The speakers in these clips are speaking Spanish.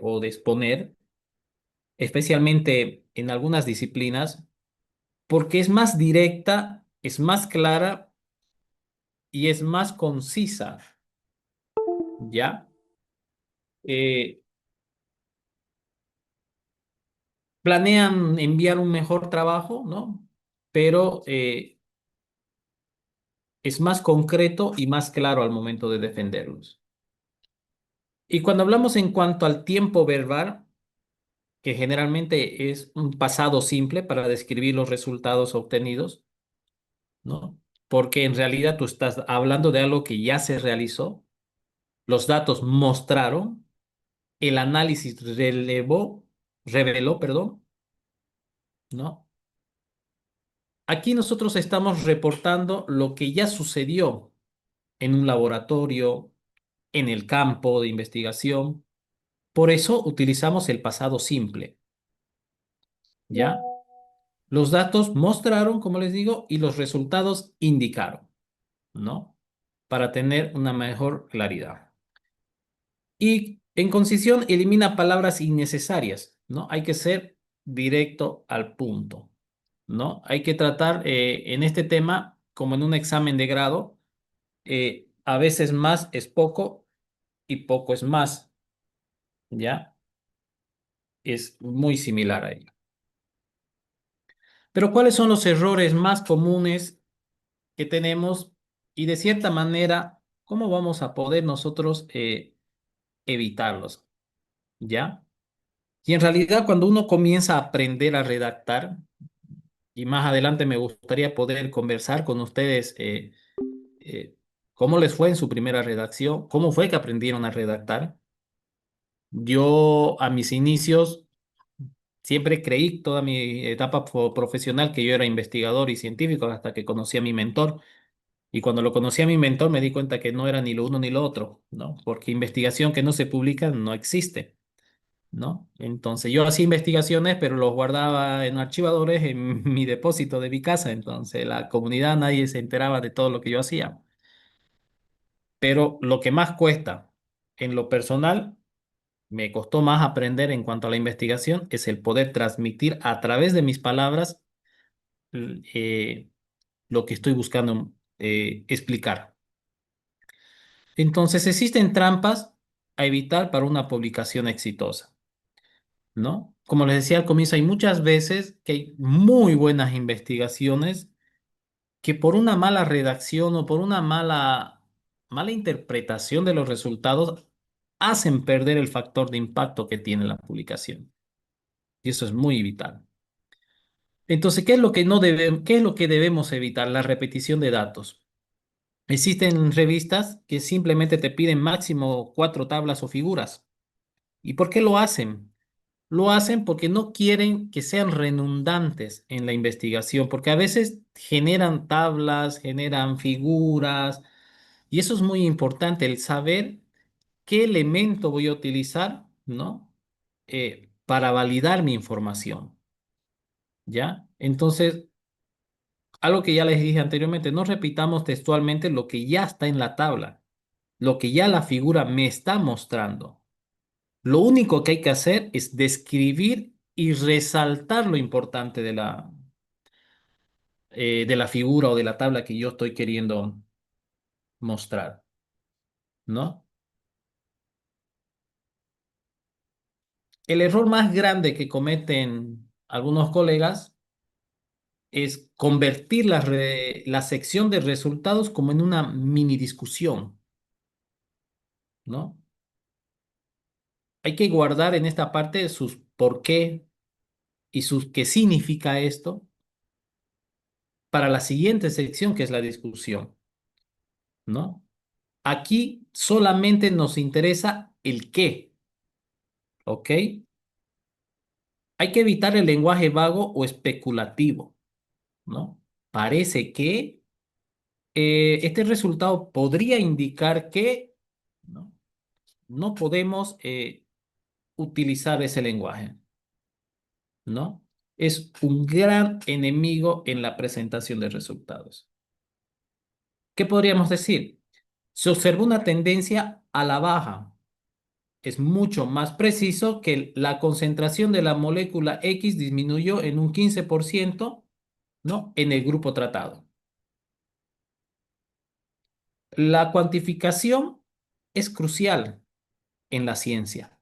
o de exponer, especialmente en algunas disciplinas, porque es más directa, es más clara y es más concisa, ¿ya? Eh, Planean enviar un mejor trabajo, ¿no? Pero es más concreto y más claro al momento de defenderlos. Y cuando hablamos en cuanto al tiempo verbal, que generalmente es un pasado simple para describir los resultados obtenidos, ¿no? Porque en realidad tú estás hablando de algo que ya se realizó, los datos mostraron, el análisis reveló, perdón, ¿no? Aquí nosotros estamos reportando lo que ya sucedió en un laboratorio, en el campo de investigación. Por eso utilizamos el pasado simple, ¿ya? Los datos mostraron, como les digo, y los resultados indicaron, ¿no? Para tener una mejor claridad. Y en concisión, elimina palabras innecesarias, ¿no? Hay que ser directo al punto, ¿no? Hay que tratar en este tema, como en un examen de grado, a veces más es poco y poco es más, ¿ya? Es muy similar a ello. Pero ¿cuáles son los errores más comunes que tenemos y de cierta manera, cómo vamos a poder nosotros evitarlos? ¿Ya? Y en realidad cuando uno comienza a aprender a redactar, y más adelante me gustaría poder conversar con ustedes eh, cómo les fue en su primera redacción, cómo fue que aprendieron a redactar. Yo a mis inicios siempre creí toda mi etapa profesional que yo era investigador y científico hasta que conocí a mi mentor. Y cuando lo conocí a mi mentor me di cuenta que no era ni lo uno ni lo otro, ¿no? Porque investigación que no se publica no existe, ¿no? Entonces yo hacía investigaciones, pero los guardaba en archivadores en mi depósito de mi casa. Entonces la comunidad, nadie se enteraba de todo lo que yo hacía. Pero lo que más cuesta en lo personal, me costó más aprender en cuanto a la investigación, es el poder transmitir a través de mis palabras eh, lo que estoy buscando explicar. Entonces, existen trampas a evitar para una publicación exitosa, ¿no? Como les decía al comienzo, hay muchas veces que hay muy buenas investigaciones que por una mala redacción o por una mala interpretación de los resultados hacen perder el factor de impacto que tiene la publicación. Y eso es muy vital. Entonces, qué es lo que debemos evitar? La repetición de datos. Existen revistas que simplemente te piden máximo 4 tablas o figuras. ¿Y por qué lo hacen? Lo hacen porque no quieren que sean redundantes en la investigación, porque a veces generan tablas, generan figuras, y eso es muy importante, el saber qué elemento voy a utilizar, ¿no? Para validar mi información, ¿ya? Entonces, algo que ya les dije anteriormente, no repitamos textualmente lo que ya está en la tabla, lo que ya la figura me está mostrando. Lo único que hay que hacer es describir y resaltar lo importante de la figura o de la tabla que yo estoy queriendo mostrar, ¿no? El error más grande que cometen algunos colegas es convertir la sección de resultados como en una mini discusión, ¿no? Hay que guardar en esta parte sus por qué y sus qué significa esto para la siguiente sección, que es la discusión, ¿no? Aquí solamente nos interesa el qué, ¿ok? Hay que evitar el lenguaje vago o especulativo, ¿no? Parece que este resultado podría indicar que, ¿no? No podemos utilizar ese lenguaje, ¿no? Es un gran enemigo en la presentación de resultados. ¿Qué podríamos decir? Se observó una tendencia a la baja es mucho más preciso que la concentración de la molécula X disminuyó en un 15%, ¿no? En el grupo tratado. La cuantificación es crucial en la ciencia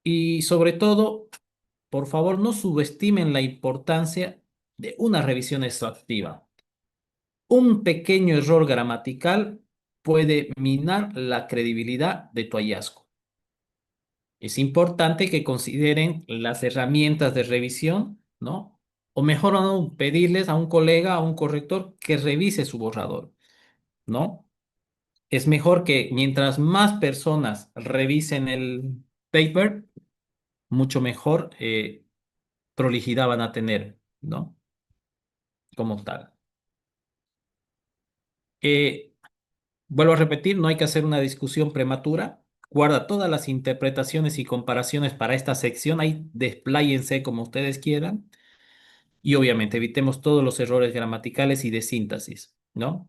y sobre todo, por favor, no subestimen la importancia de una revisión exhaustiva. Un pequeño error gramatical puede minar la credibilidad de tu hallazgo. Es importante que consideren las herramientas de revisión, ¿no? O mejor aún, pedirles a un colega, a un corrector, que revise su borrador, ¿no? Es mejor que mientras más personas revisen el paper, mucho mejor prolijidad van a tener, ¿no? Como tal. Eh, Vuelvo a repetir, no hay que hacer una discusión prematura. Guarda todas las interpretaciones y comparaciones para esta sección. Ahí despláyense como ustedes quieran. Y obviamente evitemos todos los errores gramaticales y de síntesis, ¿no?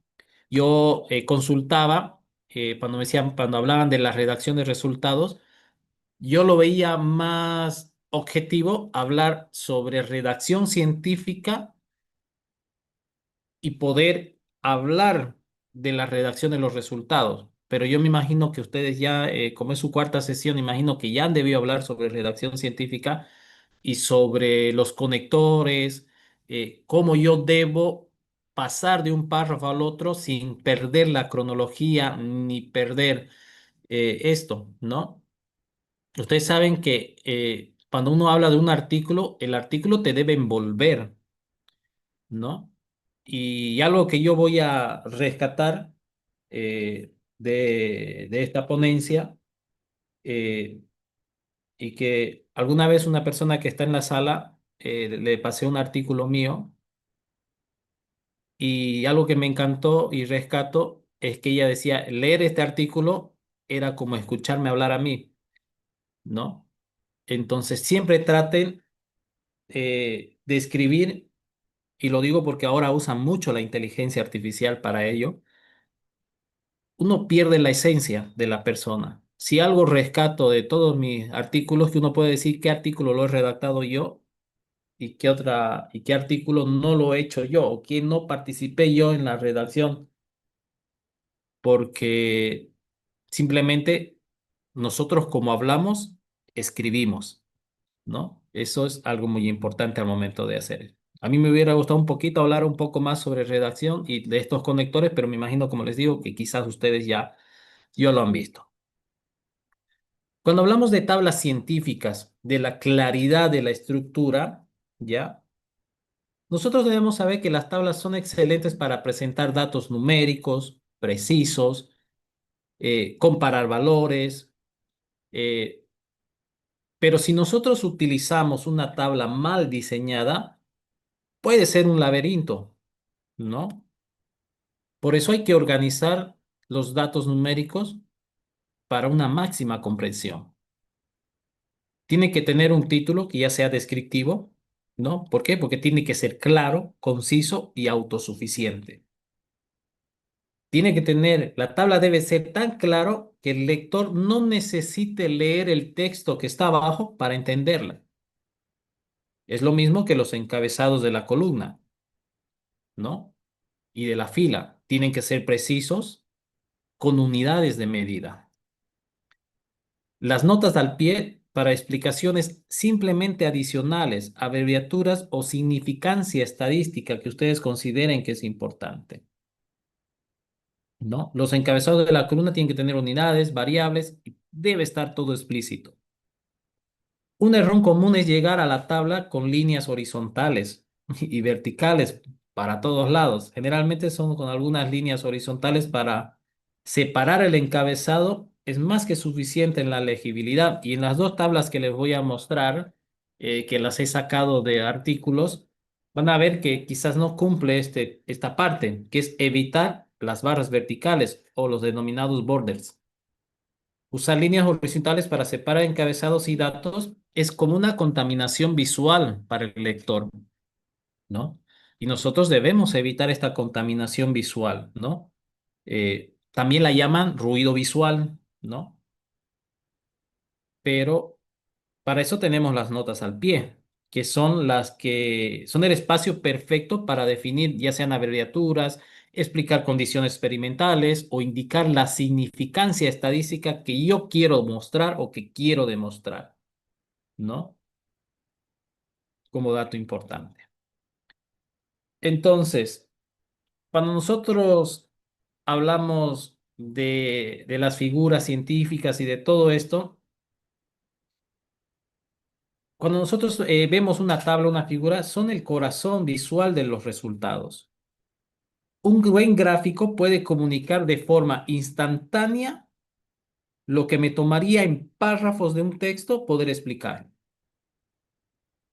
Yo consultaba, cuando me decían, cuando hablaban de la redacción de resultados, yo lo veía más objetivo hablar sobre redacción científica y poder hablar de la redacción de los resultados. Pero yo me imagino que ustedes ya, como es su cuarta sesión, imagino que ya han debido hablar sobre redacción científica y sobre los conectores, cómo yo debo pasar de un párrafo al otro sin perder la cronología ni perder esto, ¿no? Ustedes saben que cuando uno habla de un artículo, el artículo te debe envolver, ¿no? Y algo que yo voy a rescatar de esta ponencia, eh, y que alguna vez una persona que está en la sala le pasé un artículo mío y algo que me encantó y rescato es que ella decía, leer este artículo era como escucharme hablar a mí, ¿no? Entonces siempre traten de escribir, y lo digo porque ahora usan mucho la inteligencia artificial para ello, uno pierde la esencia de la persona. Si algo rescato de todos mis artículos, que uno puede decir qué artículo lo he redactado yo y qué artículo no lo he hecho yo o quién no participé yo en la redacción, porque simplemente nosotros como hablamos, escribimos, ¿no? Eso es algo muy importante al momento de hacer. A mí me hubiera gustado un poquito hablar un poco más sobre redacción y de estos conectores, pero me imagino, como les digo, que quizás ustedes ya lo han visto. Cuando hablamos de tablas científicas, de la claridad de la estructura, ¿ya? Nosotros debemos saber que las tablas son excelentes para presentar datos numéricos, precisos, comparar valores, eh, pero si nosotros utilizamos una tabla mal diseñada, puede ser un laberinto, ¿no? Por eso hay que organizar los datos numéricos para una máxima comprensión. Tiene que tener un título que ya sea descriptivo, ¿no? ¿Por qué? Porque tiene que ser claro, conciso y autosuficiente. La tabla debe ser tan claro que el lector no necesite leer el texto que está abajo para entenderla. Es lo mismo que los encabezados de la columna, ¿no? Y de la fila. Tienen que ser precisos con unidades de medida. Las notas al pie para explicaciones simplemente adicionales, abreviaturas o significancia estadística que ustedes consideren que es importante, ¿no? Los encabezados de la columna tienen que tener unidades, variables, y debe estar todo explícito. Un error común es llegar a la tabla con líneas horizontales y verticales para todos lados. Generalmente son con algunas líneas horizontales para separar el encabezado. Es más que suficiente en la legibilidad. Y en las dos tablas que les voy a mostrar, que las he sacado de artículos, van a ver que quizás no cumple esta parte, que es evitar las barras verticales o los denominados borders. Usar líneas horizontales para separar encabezados y datos es como una contaminación visual para el lector, ¿no? Y nosotros debemos evitar esta contaminación visual, ¿no? También la llaman ruido visual, ¿no? Pero para eso tenemos las notas al pie, que son las que son el espacio perfecto para definir ya sean abreviaturas, explicar condiciones experimentales o indicar la significancia estadística que yo quiero mostrar o que quiero demostrar, ¿no? Como dato importante. Entonces, cuando nosotros hablamos de las figuras científicas y de todo esto, cuando nosotros vemos una tabla, una figura, son el corazón visual de los resultados. Un buen gráfico puede comunicar de forma instantánea lo que me tomaría en párrafos de un texto poder explicar.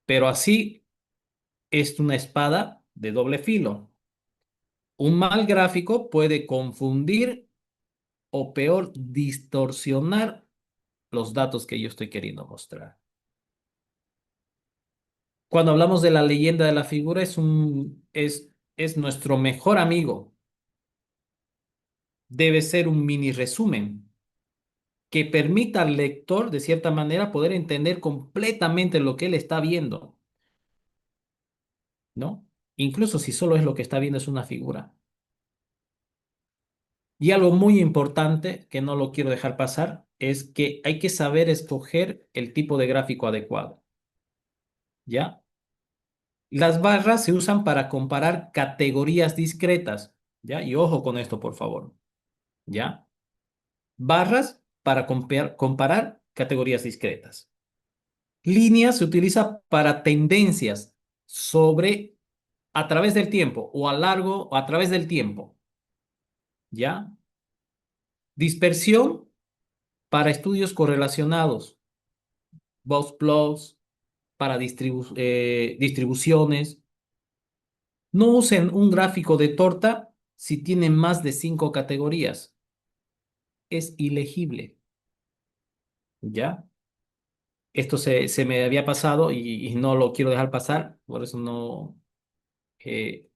Pero así es una espada de doble filo. Un mal gráfico puede confundir o peor, distorsionar los datos que yo estoy queriendo mostrar. Cuando hablamos de la leyenda de la figura, es nuestro mejor amigo. Debe ser un mini resumen que permita al lector, de cierta manera, poder entender completamente lo que él está viendo, ¿no? Incluso si solo es lo que está viendo es una figura. Y algo muy importante que no lo quiero dejar pasar es que hay que saber escoger el tipo de gráfico adecuado, ¿ya? Las barras se usan para comparar categorías discretas, ¿ya? Y ojo con esto, por favor, ¿ya? Barras para comparar categorías discretas. Línea se utiliza para tendencias sobre a través del tiempo o a largo o a través del tiempo, ¿ya? Dispersión para estudios correlacionados, Box plots para distribuciones. No usen un gráfico de torta si tiene más de 5 categorías. Es ilegible, ¿ya? Esto se me había pasado y no lo quiero dejar pasar, por eso no, eh,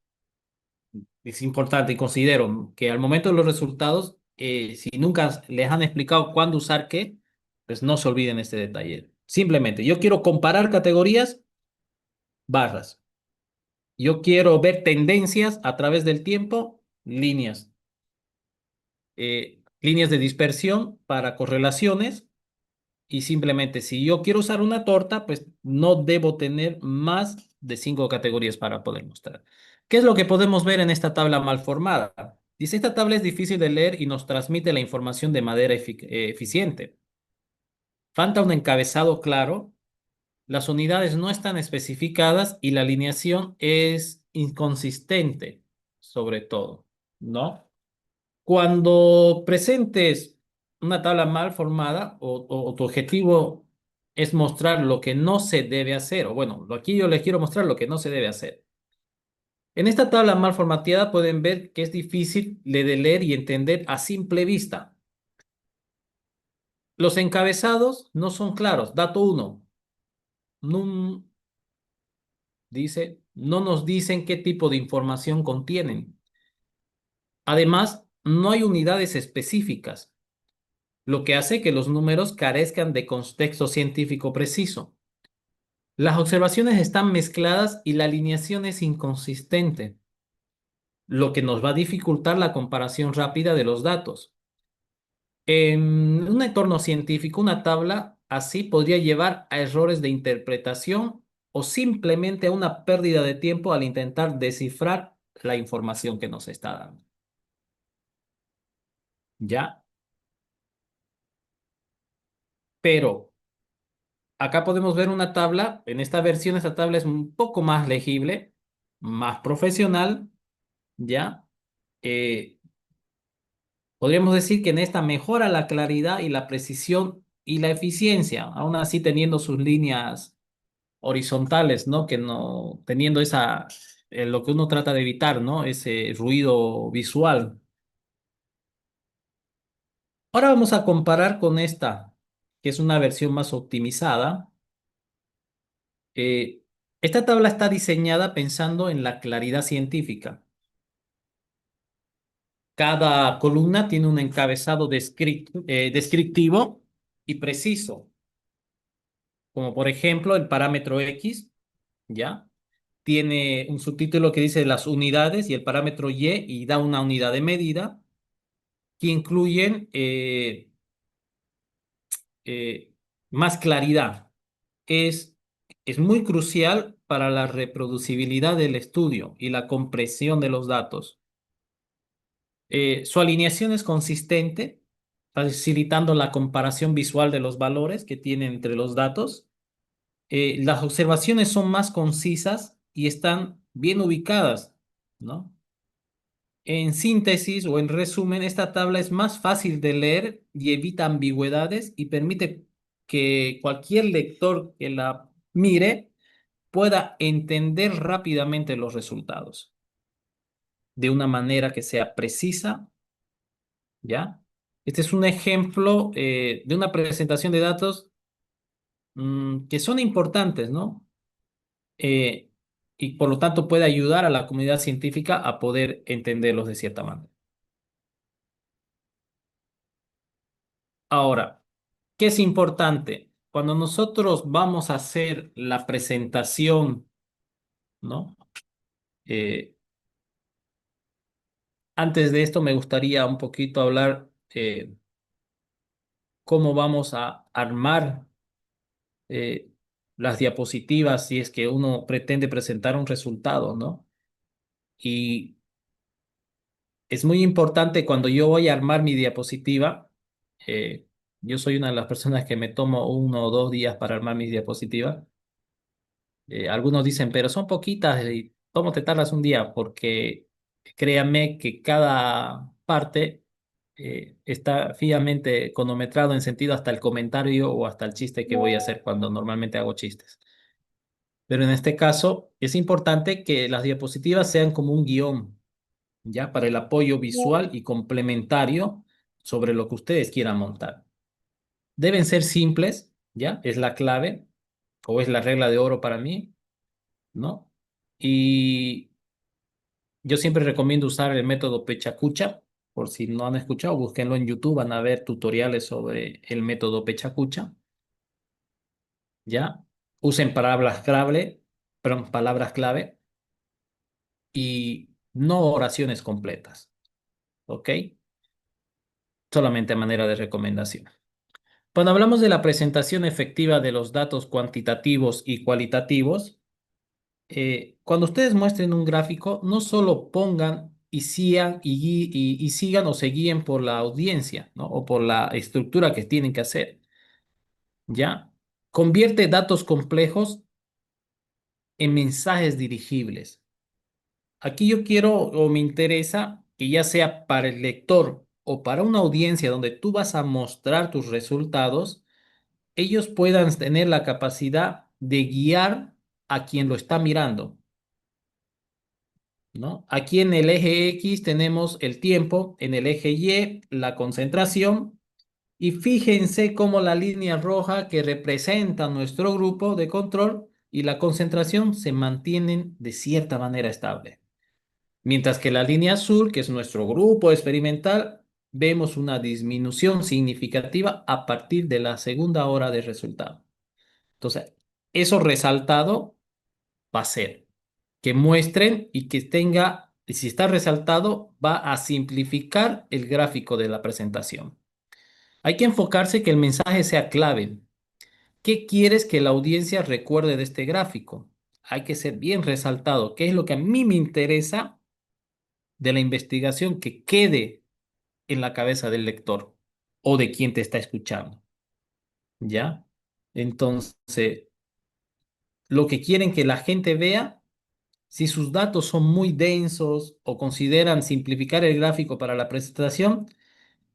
es importante y considero que al momento de los resultados, si nunca les han explicado cuándo usar qué, pues no se olviden este detalle. Simplemente, yo quiero comparar categorías, barras. Yo quiero ver tendencias a través del tiempo, líneas. Líneas de dispersión para correlaciones. Y simplemente, si yo quiero usar una torta, pues no debo tener más de 5 categorías para poder mostrar. ¿Qué es lo que podemos ver en esta tabla mal formada? Dice, esta tabla es difícil de leer y nos transmite la información de manera eficiente. Falta un encabezado claro, las unidades no están especificadas y la alineación es inconsistente, sobre todo, ¿no? Cuando presentes una tabla mal formada o tu objetivo es mostrar lo que no se debe hacer, o bueno, aquí yo les quiero mostrar lo que no se debe hacer. En esta tabla mal formateada pueden ver que es difícil de leer y entender a simple vista. Los encabezados no son claros. Dato uno, dice, no nos dicen qué tipo de información contienen. Además, no hay unidades específicas, lo que hace que los números carezcan de contexto científico preciso. Las observaciones están mezcladas y la alineación es inconsistente, lo que nos va a dificultar la comparación rápida de los datos. En un entorno científico, una tabla así podría llevar a errores de interpretación o simplemente a una pérdida de tiempo al intentar descifrar la información que nos está dando. ¿Ya? Pero acá podemos ver una tabla. En esta versión, esta tabla es un poco más legible, más profesional, ¿ya? Eh, Podríamos decir que en esta mejora la claridad y la precisión y la eficiencia, aún así teniendo sus líneas horizontales, ¿no? Que no, teniendo lo que uno trata de evitar, ¿no? Ese ruido visual. Ahora vamos a comparar con esta, que es una versión más optimizada. Eh, Esta tabla está diseñada pensando en la claridad científica. Cada columna tiene un encabezado descriptivo y preciso, como por ejemplo el parámetro X, ¿ya? Tiene un subtítulo que dice las unidades y el parámetro y da una unidad de medida que incluyen eh, más claridad. Es, es muy crucial para la reproducibilidad del estudio y la compresión de los datos. Su alineación es consistente, facilitando la comparación visual de los valores que tienen entre los datos. Las observaciones son más concisas y están bien ubicadas, ¿no? En síntesis o en resumen, esta tabla es más fácil de leer y evita ambigüedades y permite que cualquier lector que la mire pueda entender rápidamente los resultados de una manera que sea precisa, ¿ya? Este es un ejemplo de una presentación de datos que son importantes, ¿no? Eh, y por lo tanto puede ayudar a la comunidad científica a poder entenderlos de cierta manera. Ahora, ¿qué es importante? Cuando nosotros vamos a hacer la presentación, ¿no? Eh, Antes de esto me gustaría un poquito hablar cómo vamos a armar eh, las diapositivas si es que uno pretende presentar un resultado, ¿no? Y es muy importante cuando yo voy a armar mi diapositiva, eh, yo soy una de las personas que me tomo 1 o 2 días para armar mis diapositivas. Algunos dicen, pero son poquitas y ¿cómo te tardas un día? Porque créanme que cada parte está fijamente cronometrado en sentido hasta el comentario o hasta el chiste que voy a hacer cuando normalmente hago chistes. Pero en este caso es importante que las diapositivas sean como un guión, ¿ya? Para el apoyo visual y complementario sobre lo que ustedes quieran montar. Deben ser simples, ¿ya? Es la clave o es la regla de oro para mí, ¿no? Y yo siempre recomiendo usar el método Pechacucha. Por si no han escuchado, búsquenlo en YouTube, van a ver tutoriales sobre el método Pechacucha, ¿ya? Usen palabras clave y no oraciones completas, ¿ok? Solamente a manera de recomendación. Cuando hablamos de la presentación efectiva de los datos cuantitativos y cualitativos, cuando ustedes muestren un gráfico, no solo pongan y sigan o se guíen por la audiencia, ¿no? O por la estructura que tienen que hacer, ¿ya? Convierte datos complejos en mensajes dirigibles. Aquí yo quiero o me interesa que ya sea para el lector o para una audiencia donde tú vas a mostrar tus resultados, ellos puedan tener la capacidad de guiar a quien lo está mirando, ¿no? Aquí en el eje X tenemos el tiempo, en el eje Y la concentración, y fíjense cómo la línea roja que representa nuestro grupo de control y la concentración se mantienen de cierta manera estable. Mientras que la línea azul, que es nuestro grupo experimental, vemos una disminución significativa a partir de la segunda hora de resultado. Entonces, eso resaltado va a ser que muestren y que tenga, y si está resaltado, va a simplificar el gráfico de la presentación. Hay que enfocarse que el mensaje sea clave. ¿Qué quieres que la audiencia recuerde de este gráfico? Hay que ser bien resaltado. ¿Qué es lo que a mí me interesa de la investigación que quede en la cabeza del lector o de quien te está escuchando? ¿Ya? Entonces, lo que quieren que la gente vea, si sus datos son muy densos o consideran simplificar el gráfico para la presentación,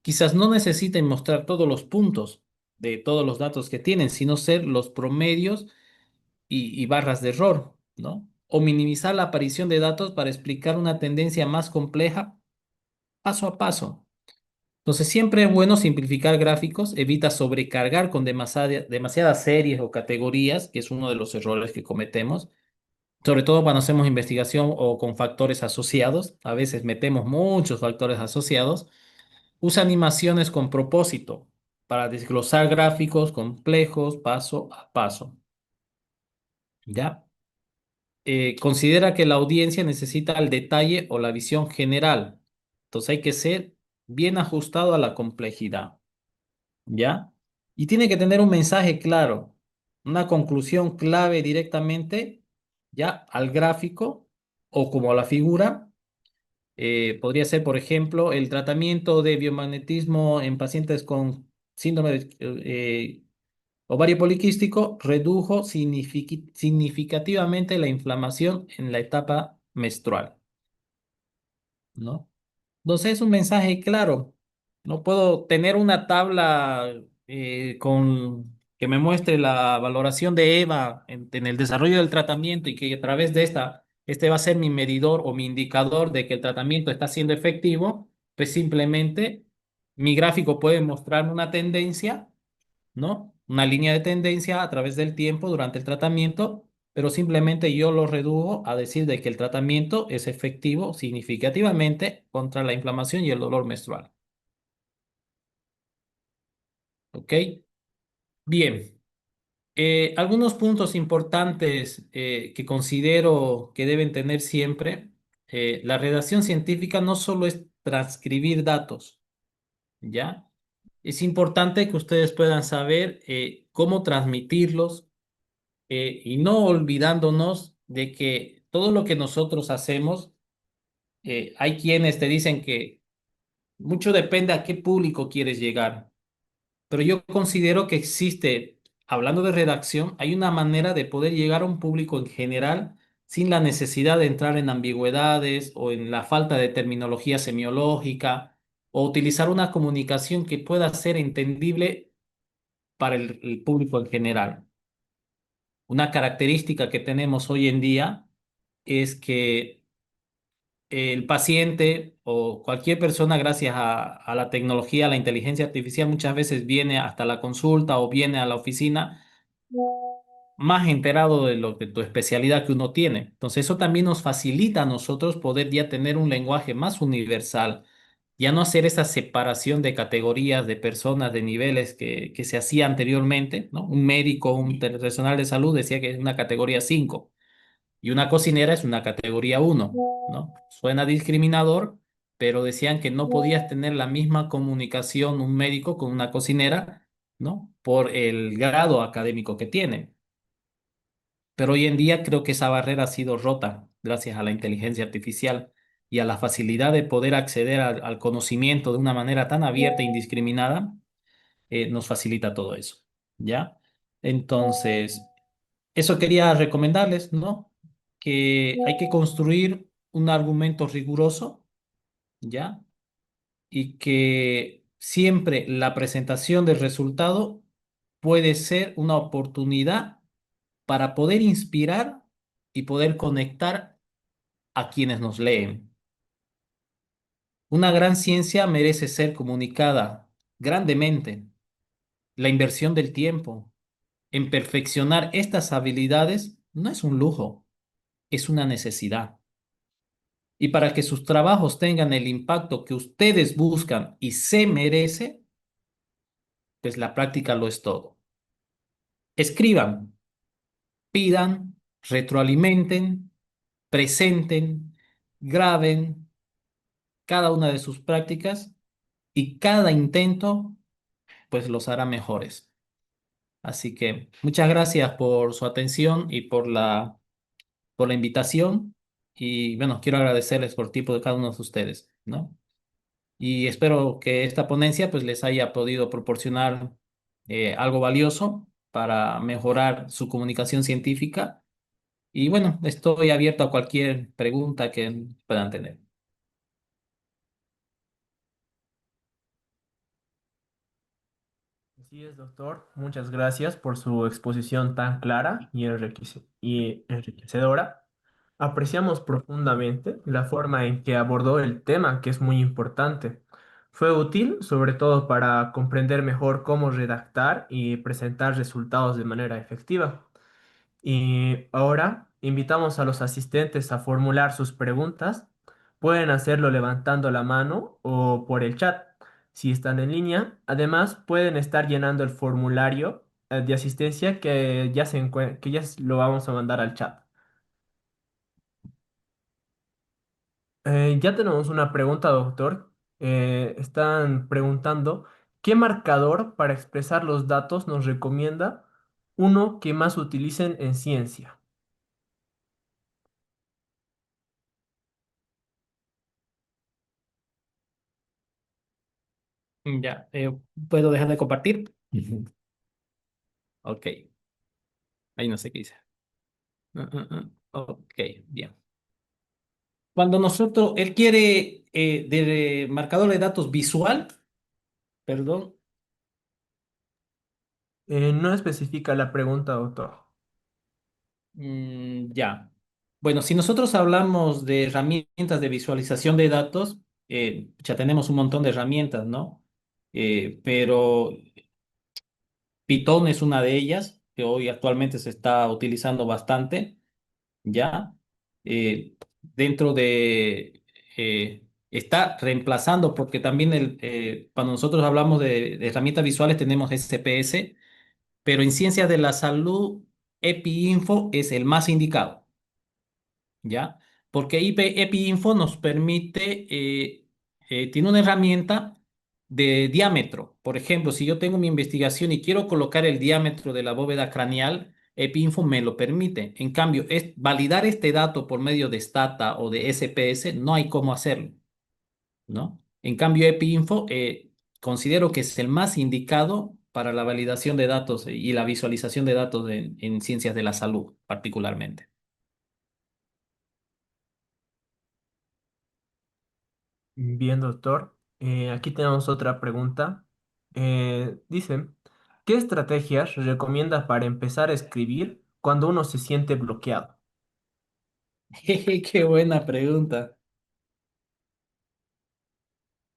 quizás no necesiten mostrar todos los puntos de todos los datos que tienen, sino ser los promedios y barras de error, ¿no? O minimizar la aparición de datos para explicar una tendencia más compleja paso a paso. Entonces, siempre es bueno simplificar gráficos, evita sobrecargar con demasiadas series o categorías, que es uno de los errores que cometemos. sobre todo cuando hacemos investigación o con factores asociados, a veces metemos muchos factores asociados, usa animaciones con propósito para desglosar gráficos complejos paso a paso, ¿ya? Considera que la audiencia necesita el detalle o la visión general, entonces hay que ser bien ajustado a la complejidad, ¿ya? Y tiene que tener un mensaje claro, una conclusión clave directamente, ¿ya? Al gráfico o como a la figura. Podría ser, por ejemplo, el tratamiento de biomagnetismo en pacientes con síndrome de ovario poliquístico redujo significativamente la inflamación en la etapa menstrual, ¿no? Entonces es un mensaje claro. No puedo tener una tabla con que me muestre la valoración de EVA en el desarrollo del tratamiento y que a través de este va a ser mi medidor o mi indicador de que el tratamiento está siendo efectivo, pues simplemente mi gráfico puede mostrarme una tendencia, ¿no? Una línea de tendencia a través del tiempo durante el tratamiento, pero simplemente yo lo redujo a decir de que el tratamiento es efectivo significativamente contra la inflamación y el dolor menstrual. ¿Ok? Bien. Algunos puntos importantes que considero que deben tener siempre. La redacción científica no solo es transcribir datos, ¿ya? Es importante que ustedes puedan saber cómo transmitirlos y no olvidándonos de que todo lo que nosotros hacemos, hay quienes te dicen que mucho depende a qué público quieres llegar, pero yo considero que existe, hablando de redacción, hay una manera de poder llegar a un público en general sin la necesidad de entrar en ambigüedades o en la falta de terminología semiológica o utilizar una comunicación que pueda ser entendible para el público en general. Una característica que tenemos hoy en día es que el paciente o cualquier persona, gracias a la tecnología, a la inteligencia artificial, muchas veces viene hasta la consulta o viene a la oficina más enterado de lo de tu especialidad que uno tiene. Entonces, eso también nos facilita a nosotros poder ya tener un lenguaje más universal, ya no hacer esa separación de categorías de personas, de niveles que se hacía anteriormente, ¿no? Un médico, un profesional de salud decía que es una categoría 5 y una cocinera es una categoría 1, ¿no? Suena discriminador, pero decían que no podías tener la misma comunicación un médico con una cocinera, ¿no? Por el grado académico que tiene. Pero hoy en día creo que esa barrera ha sido rota gracias a la inteligencia artificial y a la facilidad de poder acceder al conocimiento de una manera tan abierta e indiscriminada, nos facilita todo eso, ¿ya? Entonces, eso quería recomendarles, ¿no? Que hay que construir un argumento riguroso, ¿ya? Y que siempre la presentación del resultado puede ser una oportunidad para poder inspirar y poder conectar a quienes nos leen. Una gran ciencia merece ser comunicada grandemente. La inversión del tiempo en perfeccionar estas habilidades no es un lujo, es una necesidad. Y para que sus trabajos tengan el impacto que ustedes buscan y se merece, pues la práctica lo es todo. Escriban, pidan, retroalimenten, presenten, graben cada una de sus prácticas y cada intento pues los hará mejores. Así que muchas gracias por su atención y por la invitación y bueno, quiero agradecerles por el tiempo de cada uno de ustedes, ¿no? Y espero que esta ponencia pues les haya podido proporcionar algo valioso para mejorar su comunicación científica y bueno, estoy abierto a cualquier pregunta que puedan tener. Así es, doctor. Muchas gracias por su exposición tan clara y y enriquecedora. Apreciamos profundamente la forma en que abordó el tema, que es muy importante. Fue útil, sobre todo para comprender mejor cómo redactar y presentar resultados de manera efectiva. Y ahora invitamos a los asistentes a formular sus preguntas. Pueden hacerlo levantando la mano o por el chat si están en línea. Además, pueden estar llenando el formulario de asistencia que que lo vamos a mandar al chat. Ya tenemos una pregunta, doctor. Están preguntando, ¿qué marcador para expresar los datos nos recomienda uno que más utilicen en ciencia? Ya, ¿puedo dejar de compartir? Ujú. Ok, ahí no sé qué dice. Ok, bien. Cuando él quiere de marcador de datos visual, perdón, No especifica la pregunta, doctor. ya. Bueno, si nosotros hablamos de herramientas de visualización de datos, ya tenemos un montón de herramientas, ¿no? Pero Python es una de ellas, que hoy actualmente se está utilizando bastante, ¿ya? Dentro de... está reemplazando, porque también cuando nosotros hablamos de herramientas visuales tenemos SPS, pero en ciencias de la salud, EpiInfo es el más indicado, ¿ya? Porque EpiInfo nos permite, tiene una herramienta de diámetro. Por ejemplo, si yo tengo mi investigación y quiero colocar el diámetro de la bóveda craneal, EpiInfo me lo permite. En cambio, validar este dato por medio de Stata o de SPS, no hay cómo hacerlo, ¿no? En cambio, EpiInfo considero que es el más indicado para la validación de datos y la visualización de datos en ciencias de la salud, particularmente. Bien, doctor. Aquí tenemos otra pregunta. Dice, ¿qué estrategias recomienda para empezar a escribir cuando uno se siente bloqueado? Jeje, qué buena pregunta.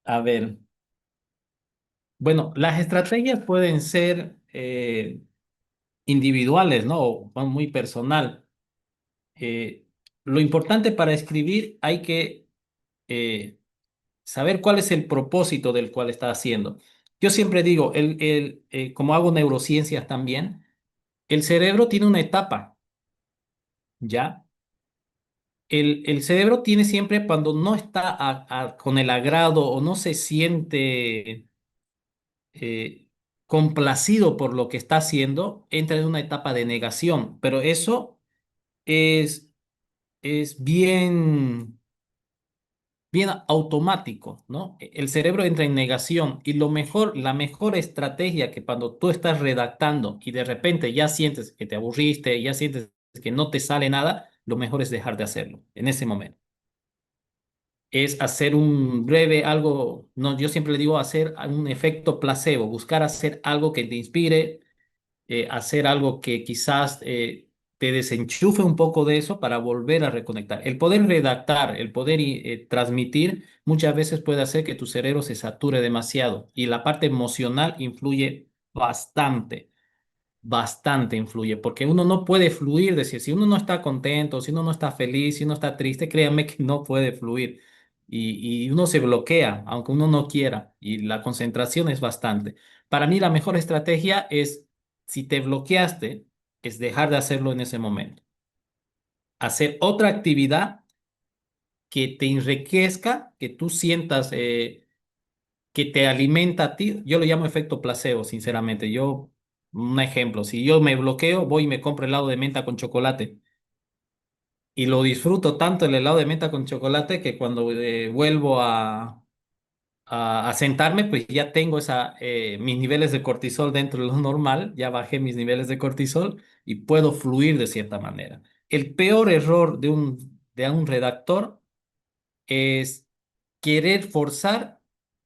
A ver, bueno, las estrategias pueden ser individuales, ¿no? O muy personal. Eh, lo importante para escribir hay que eh, saber cuál es el propósito del cual está haciendo. Yo siempre digo, como hago neurociencias también, el cerebro tiene una etapa, ¿ya? El cerebro tiene siempre cuando no está con el agrado o no se siente complacido por lo que está haciendo, entra en una etapa de negación, pero eso es, es bien automático, ¿no? El cerebro entra en negación y la mejor estrategia que cuando tú estás redactando y de repente ya sientes que te aburriste, ya sientes que no te sale nada, lo mejor es dejar de hacerlo en ese momento. Es hacer un breve algo, no, yo siempre le digo hacer un efecto placebo, buscar hacer algo que te inspire, hacer algo que quizás te desenchufe un poco de eso para volver a reconectar. El poder redactar, el poder transmitir, muchas veces puede hacer que tu cerebro se sature demasiado y la parte emocional influye bastante. Bastante influye, porque uno no puede fluir, decir, si uno no está contento, si uno no está feliz, si uno está triste, créanme que no puede fluir y uno se bloquea, aunque uno no quiera, y la concentración es bastante. Para mí la mejor estrategia es, si te bloqueaste, es dejar de hacerlo en ese momento. Hacer otra actividad que te enriquezca, que tú sientas que te alimenta a ti. Yo lo llamo efecto placebo, sinceramente. Un ejemplo, si yo me bloqueo, voy y me compro helado de menta con chocolate. Y lo disfruto tanto el helado de menta con chocolate que cuando vuelvo a sentarme, pues ya tengo mis niveles de cortisol dentro de lo normal, ya bajé mis niveles de cortisol y puedo fluir de cierta manera. El peor error de un redactor es querer forzar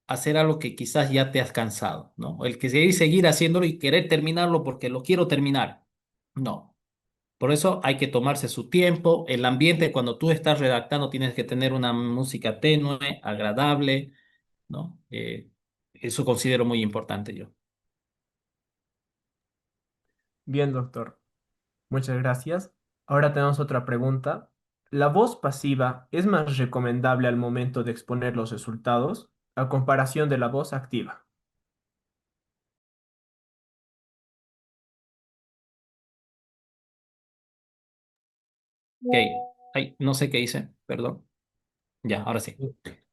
a hacer algo que quizás ya te has cansado, ¿no? El que seguir haciéndolo y querer terminarlo porque lo quiero terminar. No. Por eso hay que tomarse su tiempo. El ambiente, cuando tú estás redactando, tienes que tener una música tenue, agradable, ¿no? Eso considero muy importante yo. Bien, doctor. Muchas gracias. Ahora tenemos otra pregunta. ¿La voz pasiva es más recomendable al momento de exponer los resultados a comparación de la voz activa? Ok, ay, no sé qué hice, perdón. Ya, ahora sí. Eh,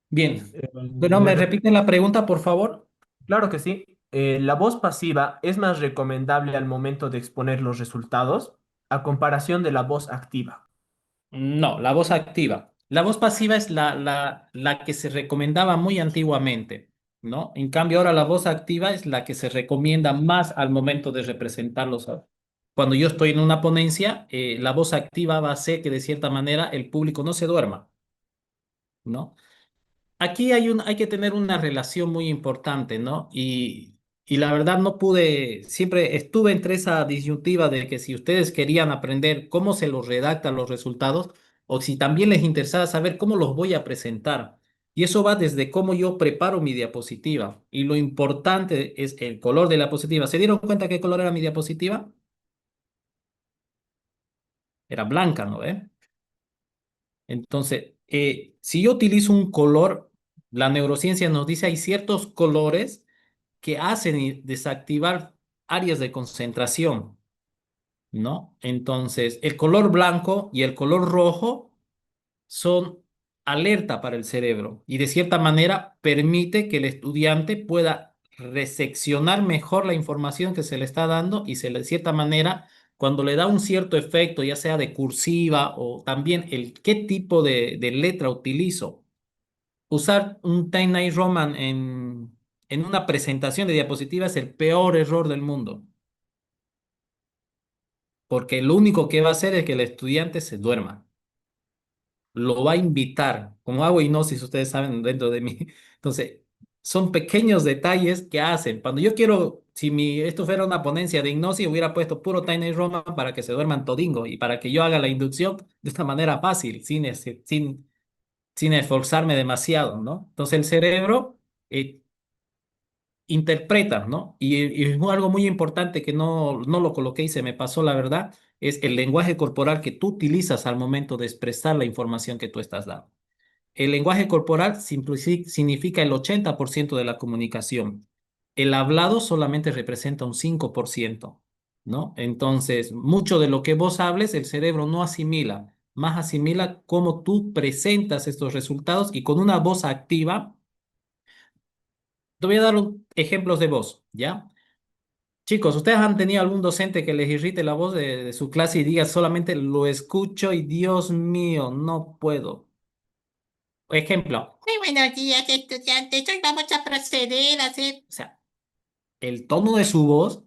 Bien. Bueno, ¿me repito. repiten la pregunta, por favor? Claro que sí. La voz pasiva es más recomendable al momento de exponer los resultados a comparación de la voz activa. No, la voz activa. La voz pasiva es la que se recomendaba muy antiguamente, ¿no? En cambio, ahora la voz activa es la que se recomienda más al momento de representarlos. Cuando yo estoy en una ponencia, la voz activa va a hacer que de cierta manera el público no se duerma, ¿no? Aquí hay que tener una relación muy importante, ¿no? Y la verdad no pude, siempre estuve entre esa disyuntiva de que si ustedes querían aprender cómo se los redactan los resultados o si también les interesaba saber cómo los voy a presentar. Y eso va desde cómo yo preparo mi diapositiva. Y lo importante es el color de la diapositiva. ¿Se dieron cuenta qué color era mi diapositiva? Era blanca, ¿no? Entonces, si yo utilizo un color, la neurociencia nos dice hay ciertos colores que hacen desactivar áreas de concentración, ¿no? Entonces, el color blanco y el color rojo son alerta para el cerebro y de cierta manera permite que el estudiante pueda reseccionar mejor la información que se le está dando y de cierta manera, cuando le da un cierto efecto, ya sea de cursiva o también el qué tipo de letra utilizo. Usar un Tiny Roman en una presentación de diapositiva es el peor error del mundo, porque lo único que va a hacer es que el estudiante se duerma. Lo va a invitar, como hago hipnosis, ustedes saben dentro de mí. Entonces, son pequeños detalles que hacen. Cuando yo quiero, si esto fuera una ponencia de hipnosis, hubiera puesto puro Tiny Roman para que se duerman todingo y para que yo haga la inducción de esta manera fácil, sin esforzarme demasiado, ¿no? Entonces, el cerebro interpreta, ¿no? Y es algo muy importante que no lo coloqué y se me pasó, la verdad, es el lenguaje corporal que tú utilizas al momento de expresar la información que tú estás dando. El lenguaje corporal significa el 80% de la comunicación. El hablado solamente representa un 5%, ¿no? Entonces, mucho de lo que vos hables, el cerebro no asimila, más asimila cómo tú presentas estos resultados y con una voz activa. Te voy a dar ejemplos de voz, ¿ya? Chicos, ¿ustedes han tenido algún docente que les irrite la voz de su clase y diga solamente lo escucho y Dios mío, no puedo? Ejemplo. Muy buenos días, estudiantes. Hoy vamos a proceder a hacer. O sea, el tono de su voz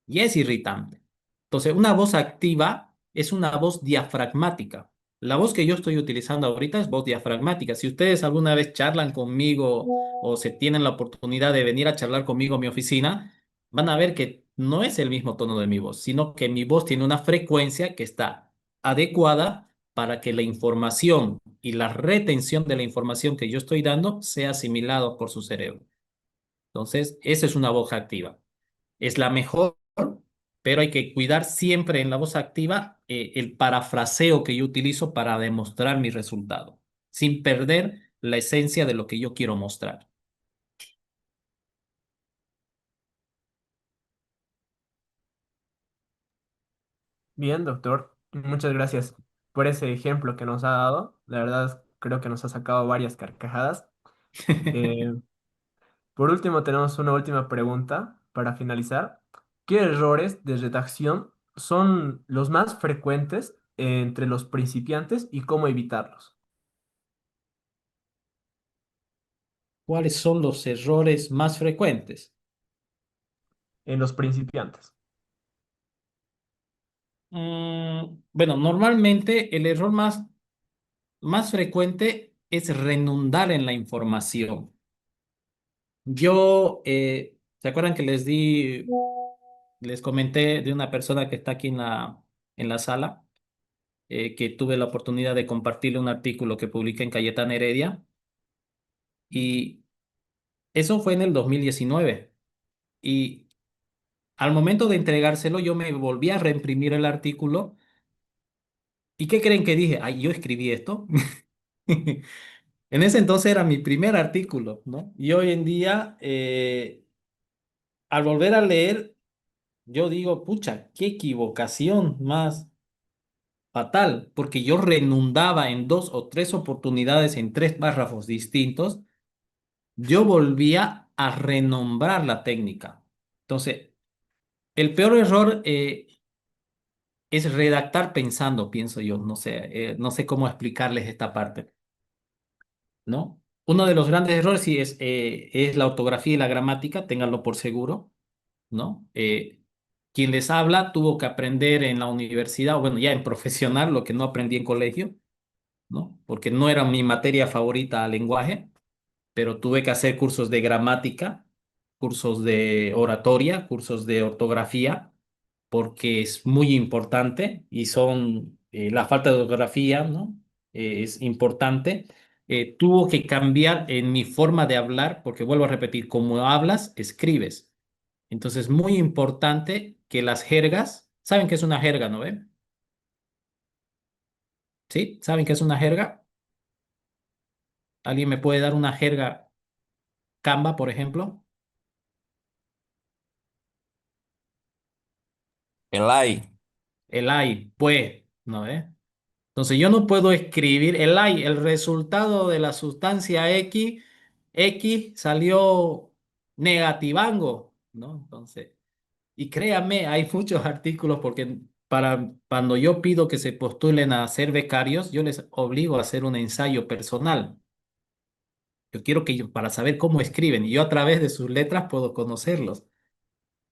y es irritante. Entonces, una voz activa es una voz diafragmática. La voz que yo estoy utilizando ahorita es voz diafragmática. Si ustedes alguna vez charlan conmigo o se tienen la oportunidad de venir a charlar conmigo a mi oficina, van a ver que no es el mismo tono de mi voz, sino que mi voz tiene una frecuencia que está adecuada para que la información y la retención de la información que yo estoy dando sea asimilado por su cerebro. Entonces, esa es una voz activa. Es la mejor, pero hay que cuidar siempre en la voz activa el parafraseo que yo utilizo para demostrar mi resultado, sin perder la esencia de lo que yo quiero mostrar. Bien, doctor. Muchas gracias por ese ejemplo que nos ha dado. La verdad, creo que nos ha sacado varias carcajadas. Eh, por último, tenemos una última pregunta para finalizar. ¿Qué errores de redacción son los más frecuentes entre los principiantes y cómo evitarlos ¿Cuáles son los errores más frecuentes? en los principiantes? Bueno, normalmente el error más frecuente es redundar en la información. ¿Se acuerdan que les comenté de una persona que está aquí en la sala, que tuve la oportunidad de compartirle un artículo que publiqué en Cayetana Heredia? Y eso fue en el 2019. Y Al momento de entregárselo, yo me volví a reimprimir el artículo. ¿Y qué creen que dije? Ay, yo escribí esto. En ese entonces era mi primer artículo, ¿no? Y hoy en día, al volver a leer, yo digo, pucha, qué equivocación más fatal, porque yo redundaba en dos o tres oportunidades en tres párrafos distintos. Yo volvía a renombrar la técnica. Entonces, el peor error es redactar pensando, pienso yo. No sé cómo explicarles esta parte, ¿no? Uno de los grandes errores sí es la ortografía y la gramática, ténganlo por seguro, ¿no? Quien les habla tuvo que aprender en la universidad, o bueno, ya en profesional, lo que no aprendí en colegio, ¿no? Porque no era mi materia favorita lenguaje, pero tuve que hacer cursos de gramática, cursos de oratoria, cursos de ortografía, porque es muy importante y son, la falta de ortografía, ¿no? Es importante. Tuvo que cambiar en mi forma de hablar, porque vuelvo a repetir, como hablas, escribes. Entonces, muy importante que las jergas, ¿saben qué es una jerga, no ven? ¿Sí? ¿Saben qué es una jerga? ¿Alguien me puede dar una jerga Canva, por ejemplo? El ay. El ay, pues, ¿no ves? Entonces yo no puedo escribir el ay, el resultado de la sustancia X salió negativango, ¿no? Entonces, y créanme, hay muchos artículos porque para cuando yo pido que se postulen a ser becarios, yo les obligo a hacer un ensayo personal. Yo quiero que ellos, para saber cómo escriben, y yo a través de sus letras puedo conocerlos,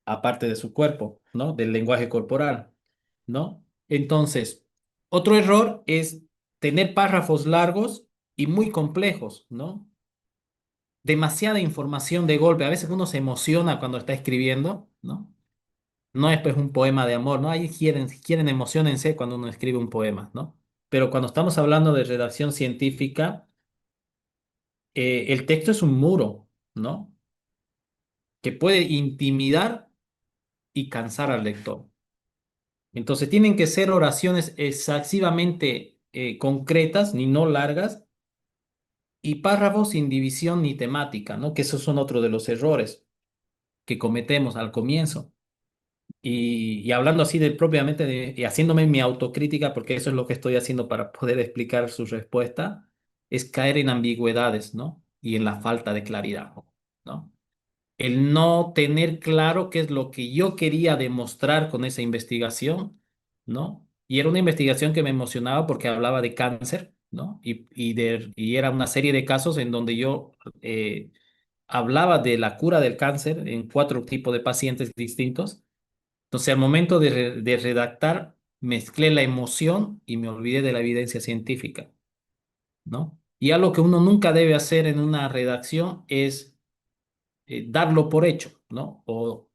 aparte de su cuerpo, ¿no? Del lenguaje corporal, ¿no? Entonces, otro error es tener párrafos largos y muy complejos, ¿no? Demasiada información de golpe. A veces uno se emociona cuando está escribiendo, ¿no? No es pues un poema de amor, ¿no? Ahí quieren emocionense cuando uno escribe un poema, ¿no? Pero cuando estamos hablando de redacción científica, el texto es un muro, ¿no? Que puede intimidar y cansar al lector. Entonces tienen que ser oraciones excesivamente concretas, ni no largas, y párrafos sin división ni temática, ¿no? Que esos son otro de los errores que cometemos al comienzo. Y hablando así de propiamente y haciéndome mi autocrítica, porque eso es lo que estoy haciendo para poder explicar su respuesta, es caer en ambigüedades, ¿no? Y en la falta de claridad, ¿no? El no tener claro qué es lo que yo quería demostrar con esa investigación, ¿no? Y era una investigación que me emocionaba porque hablaba de cáncer, ¿no? Y era una serie de casos en donde yo hablaba de la cura del cáncer en cuatro tipos de pacientes distintos. Entonces, al momento de redactar, mezclé la emoción y me olvidé de la evidencia científica, ¿no? Y algo que uno nunca debe hacer en una redacción es darlo por hecho, ¿no? O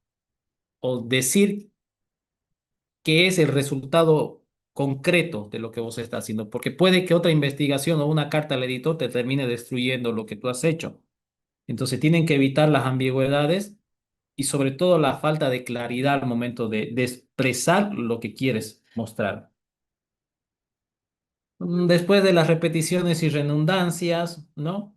decir qué es el resultado concreto de lo que vos estás haciendo, porque puede que otra investigación o una carta al editor te termine destruyendo lo que tú has hecho. Entonces tienen que evitar las ambigüedades y sobre todo la falta de claridad al momento de expresar lo que quieres mostrar. Después de las repeticiones y redundancias, ¿no?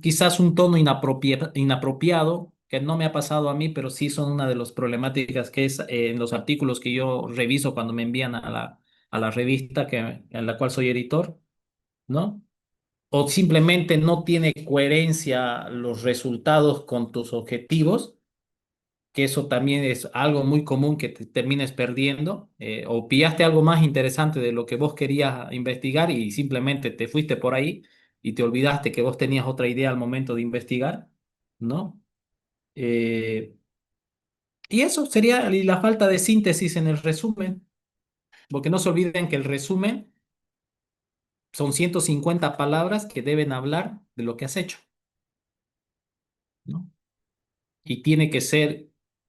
Quizás un tono inapropiado, que no me ha pasado a mí, pero sí son una de las problemáticas que es en los artículos que yo reviso cuando me envían a la revista en la cual soy editor, ¿no? O simplemente no tiene coherencia los resultados con tus objetivos, que eso también es algo muy común que te termines perdiendo, o pillaste algo más interesante de lo que vos querías investigar y simplemente te fuiste por ahí y te olvidaste que vos tenías otra idea al momento de investigar, ¿no? Eh, y eso sería la falta de síntesis en el resumen, porque no se olviden que el resumen son 150 palabras que deben hablar de lo que has hecho, ¿no? Y tiene que ser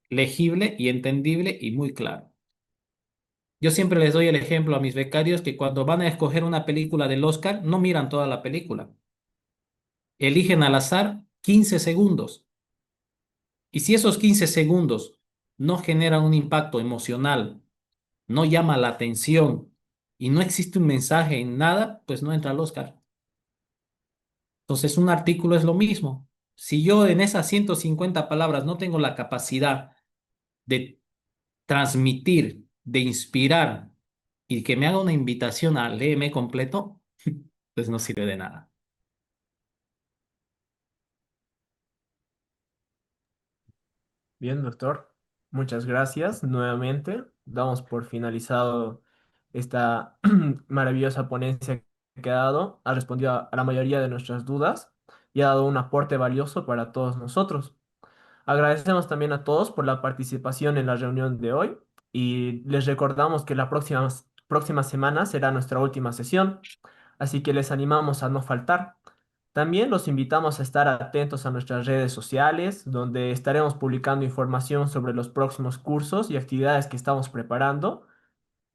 legible y entendible y muy claro. Yo siempre les doy el ejemplo a mis becarios que cuando van a escoger una película del Oscar, no miran toda la película. Eligen al azar 15 segundos. Y si esos 15 segundos no genera un impacto emocional, no llama la atención y no existe un mensaje en nada, pues no entra al Oscar. Entonces, un artículo es lo mismo. Si yo en esas 150 palabras no tengo la capacidad de transmitir, de inspirar y que me haga una invitación a leerme completo, pues no sirve de nada. Bien, doctor. Muchas gracias nuevamente. Damos por finalizado esta maravillosa ponencia que ha dado. Ha respondido a la mayoría de nuestras dudas y ha dado un aporte valioso para todos nosotros. Agradecemos también a todos por la participación en la reunión de hoy y les recordamos que la próxima semana será nuestra última sesión, así que les animamos a no faltar. También los invitamos a estar atentos a nuestras redes sociales, donde estaremos publicando información sobre los próximos cursos y actividades que estamos preparando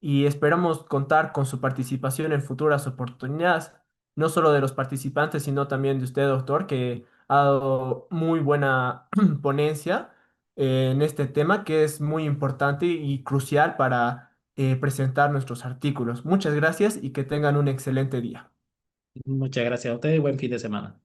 y esperamos contar con su participación en futuras oportunidades, no solo de los participantes, sino también de usted, doctor, que ha dado muy buena ponencia en este tema que es muy importante y crucial para presentar nuestros artículos. Muchas gracias y que tengan un excelente día. Muchas gracias a ustedes y buen fin de semana.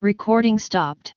Recording stopped.